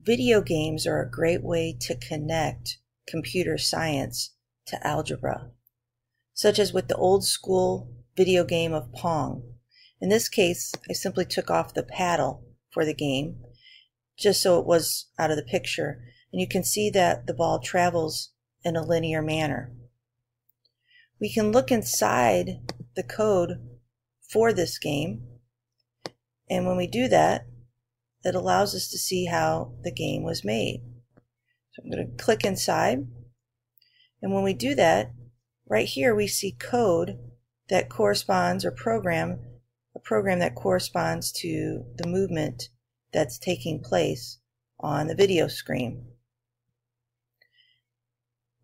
Video games are a great way to connect computer science to algebra, such as with the old school video game of Pong. In this case, I simply took off the paddle for the game, just so it was out of the picture, and you can see that the ball travels in a linear manner. We can look inside the code for this game, and when we do that, it allows us to see how the game was made. So I'm going to click inside, and when we do that, right here we see code that corresponds, or a program that corresponds to the movement that's taking place on the video screen.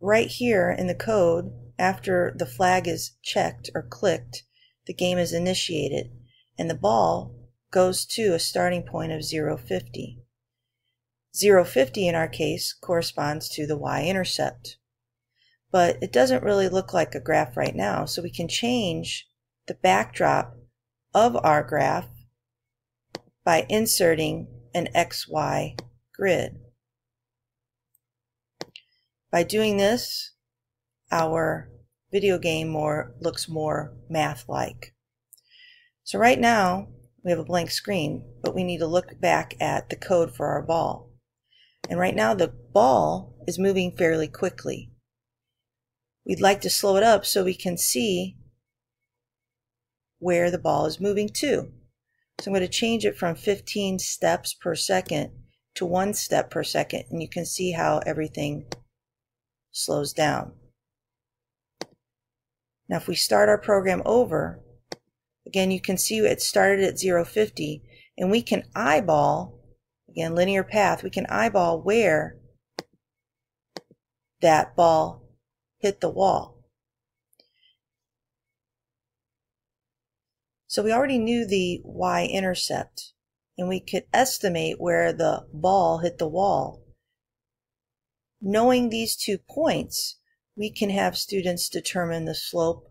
Right here in the code, after the flag is checked or clicked, the game is initiated, and the ball goes to a starting point of 0,50. 0,50 in our case corresponds to the y-intercept. But it doesn't really look like a graph right now, so we can change the backdrop of our graph by inserting an XY grid. By doing this, our video game looks more math-like. So right now, we have a blank screen, but we need to look back at the code for our ball. And right now the ball is moving fairly quickly. We'd like to slow it up so we can see where the ball is moving to. So I'm going to change it from 15 steps per second to 1 step per second, and you can see how everything slows down. Now if we start our program over, again, you can see it started at 0,50, and we can eyeball, again, linear path, we can eyeball where that ball hit the wall. So we already knew the y-intercept, and we could estimate where the ball hit the wall. Knowing these 2 points, we can have students determine the slope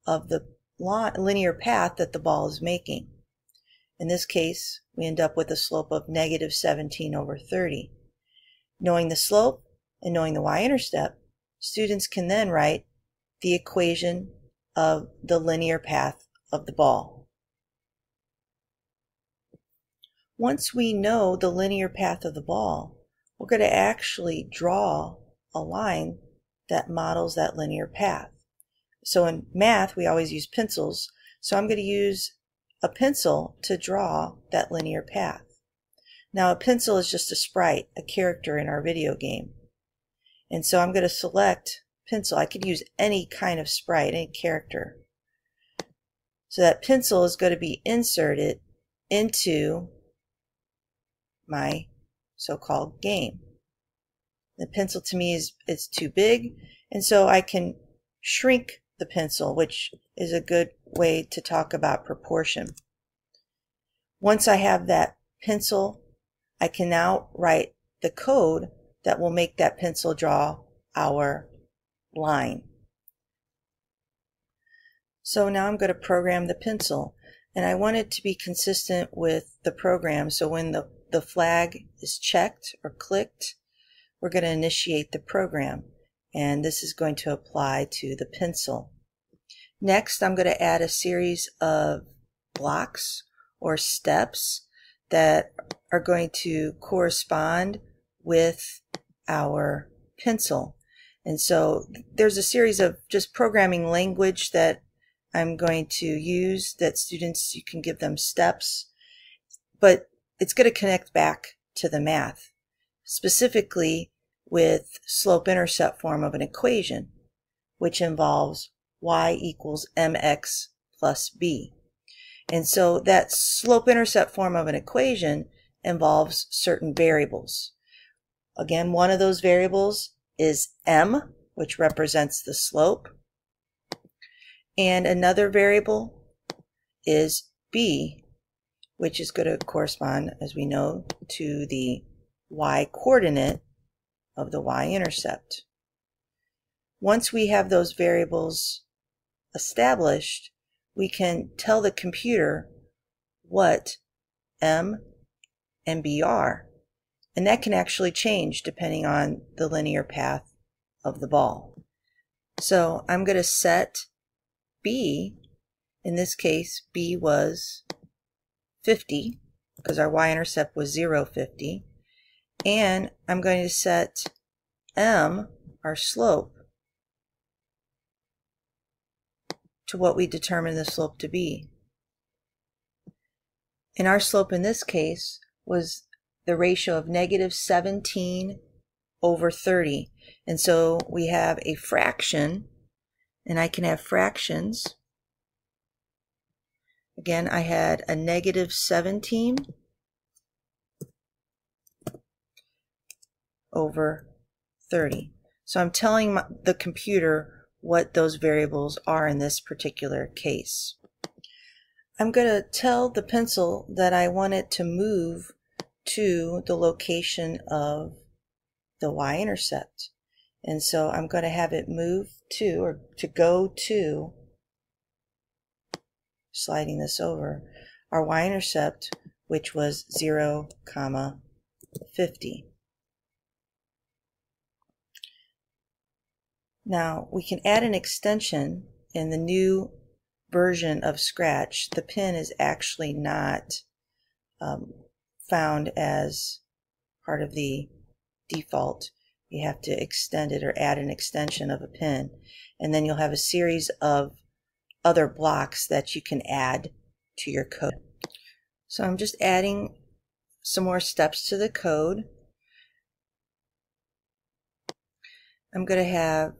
of the linear path that the ball is making. In this case, we end up with a slope of -17/30. Knowing the slope and knowing the y-intercept, students can then write the equation of the linear path of the ball. Once we know the linear path of the ball, we're going to actually draw a line that models that linear path. So in math, we always use pencils, so I'm going to use a pencil to draw that linear path. Now a pencil is just a sprite, a character in our video game. And so I'm going to select pencil. I could use any kind of sprite, any character. So that pencil is going to be inserted into my so-called game. The pencil to me is too big, and so I can shrink the pencil, which is a good way to talk about proportion. Once I have that pencil, I can now write the code that will make that pencil draw our line. So now I'm going to program the pencil, and I want it to be consistent with the program. So when the flag is checked or clicked, we're going to initiate the program, and this is going to apply to the pencil. Next, I'm going to add a series of blocks or steps that are going to correspond with our pencil. And so there's a series of just programming language that I'm going to use that students, you can give them steps, but it's going to connect back to the math, specifically with slope-intercept form of an equation, which involves y equals mx plus b. And so that slope-intercept form of an equation involves certain variables. Again, one of those variables is m, which represents the slope, and another variable is b, which is going to correspond, as we know, to the y-coordinate of the y-intercept. Once we have those variables established, we can tell the computer what m and b are, And that can actually change depending on the linear path of the ball. So I'm going to set B. In this case, B was 50 because our y-intercept was 0, 50. And I'm going to set M, our slope, to what we determined the slope to be. And our slope in this case was the ratio of -17 over 30. And so we have a fraction, and I can have fractions. Again, I had a -17 over 30. So I'm telling the computer what those variables are in this particular case. I'm going to tell the pencil that I want it to move to the location of the y-intercept. And so I'm going to have it move to, or to go to, sliding this over, our y-intercept, which was 0, 50. Now we can add an extension in the new version of Scratch. The pin is actually not found as part of the default. You have to extend it or add an extension of a pin, and then you'll have a series of other blocks that you can add to your code. So I'm just adding some more steps to the code. I'm going to have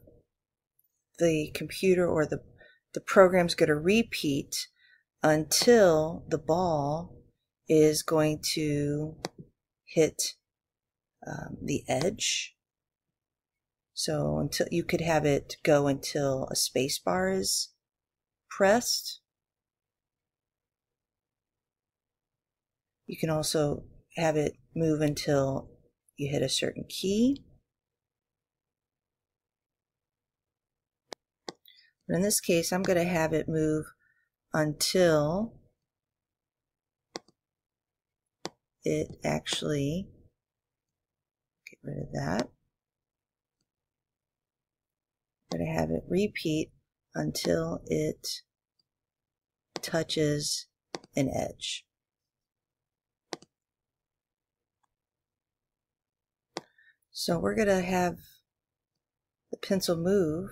the computer or the program's going to repeat until the ball is going to hit the edge. So until you could have it go until a space bar is pressed. You can also have it move until you hit a certain key. But in this case, I'm going to have it move until it actually, get rid of that. I'm going to have it repeat until it touches an edge. So we're going to have the pencil move,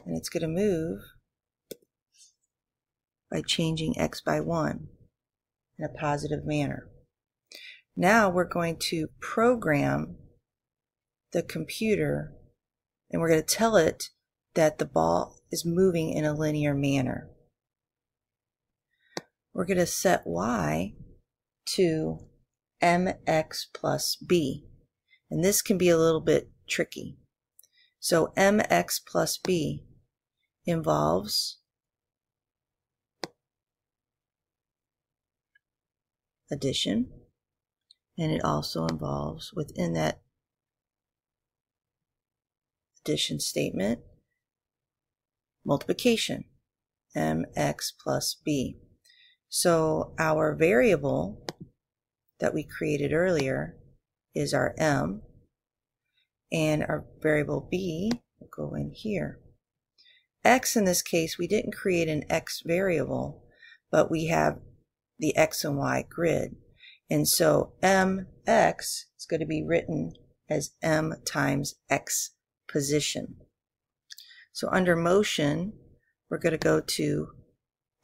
and it's going to move by changing x by 1 in a positive manner. Now we're going to program the computer, and we're going to tell it that the ball is moving in a linear manner. We're going to set y to mx plus b, and this can be a little bit tricky. So mx plus b involves addition, and it also involves, within that addition statement, multiplication, mx plus b. So our variable that we created earlier is our m, and our variable b will go in here. X, in this case, we didn't create an x variable, but we have the x and y grid. And so mx is going to be written as m times x position. So under motion, we're going to go to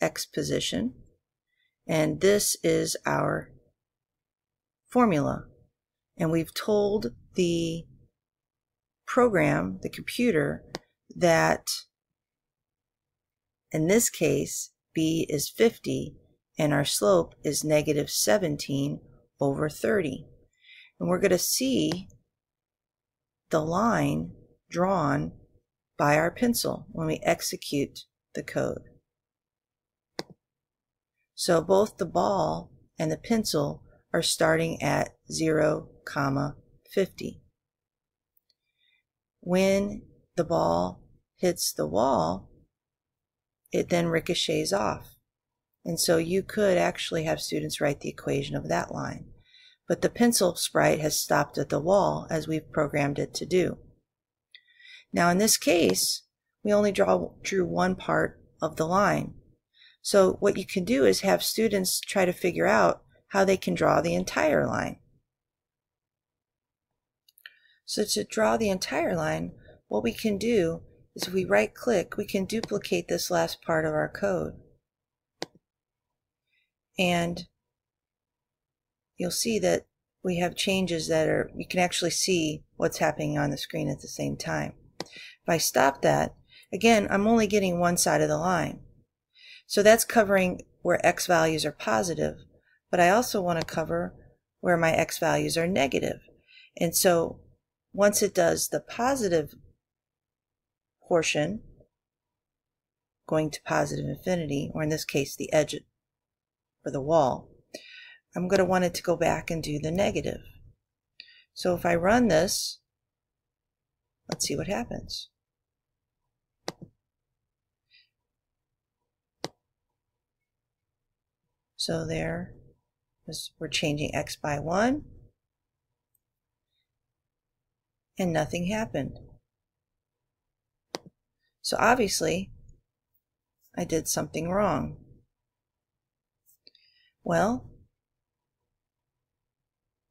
x position, and this is our formula. And we've told the program, the computer, that in this case, b is 50, and our slope is -17 over 30. And we're going to see the line drawn by our pencil when we execute the code. So both the ball and the pencil are starting at 0, 50. When the ball hits the wall, it then ricochets off. And so you could actually have students write the equation of that line. But the pencil sprite has stopped at the wall as we've programmed it to do. Now in this case, we only drew one part of the line. So what you can do is have students try to figure out how they can draw the entire line. So to draw the entire line, what we can do is if we right click, we can duplicate this last part of our code. And you'll see that we have changes that are, you can actually see what's happening on the screen at the same time. If I stop that, again, I'm only getting one side of the line. So that's covering where x values are positive, but I also want to cover where my x values are negative. And so once it does the positive portion, going to positive infinity, or in this case the edge or the wall, I'm going to want it to go back and do the negative. So if I run this, let's see what happens. So there, we're changing x by 1, and nothing happened. So obviously, I did something wrong. Well,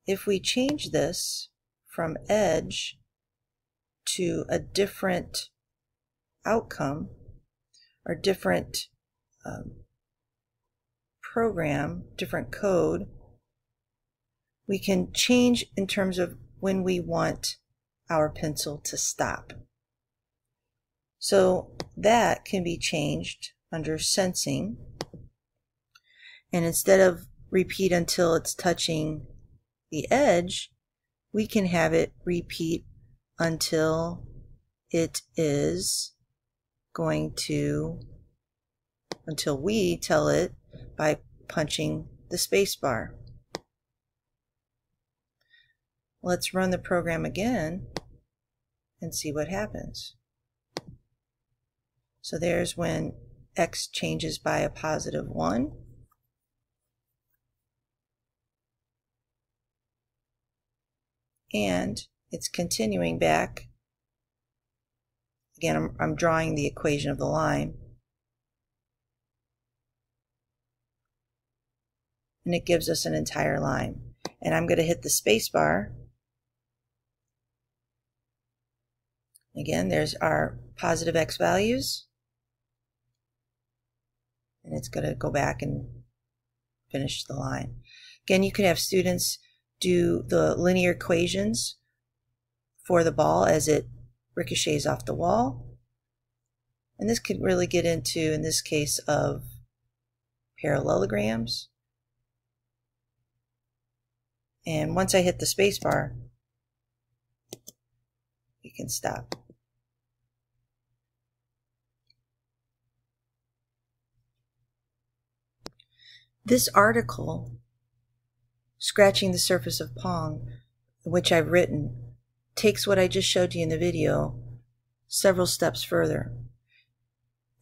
if we change this from edge to a different outcome or different program, different code, we can change in terms of when we want our pencil to stop. So that can be changed under sensing, and instead of repeat until it's touching the edge, we can have it repeat until it is going to, until we tell it by punching the space bar. Let's run the program again and see what happens. So there's when x changes by a positive 1. And it's continuing back. Again, I'm drawing the equation of the line. And it gives us an entire line. And I'm going to hit the space bar. Again, there's our positive x values. And it's going to go back and finish the line. Again, you can have students do the linear equations for the ball as it ricochets off the wall. And this could really get into, in this case, of parallelograms. And once I hit the space bar, we can stop. This article, Scratching the Surface of Pong, which I've written, takes what I just showed you in the video several steps further.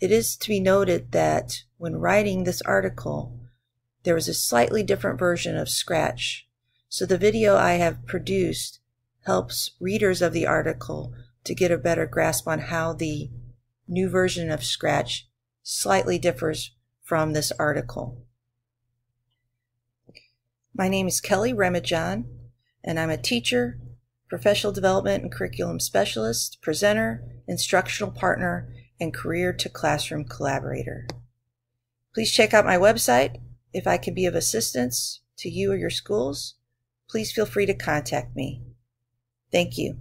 It is to be noted that when writing this article, there was a slightly different version of Scratch. So the video I have produced helps readers of the article to get a better grasp on how the new version of Scratch slightly differs from this article. My name is Kelly Remajan, and I'm a teacher, professional development and curriculum specialist, presenter, instructional partner, and career to classroom collaborator. Please check out my website. If I can be of assistance to you or your schools, please feel free to contact me. Thank you.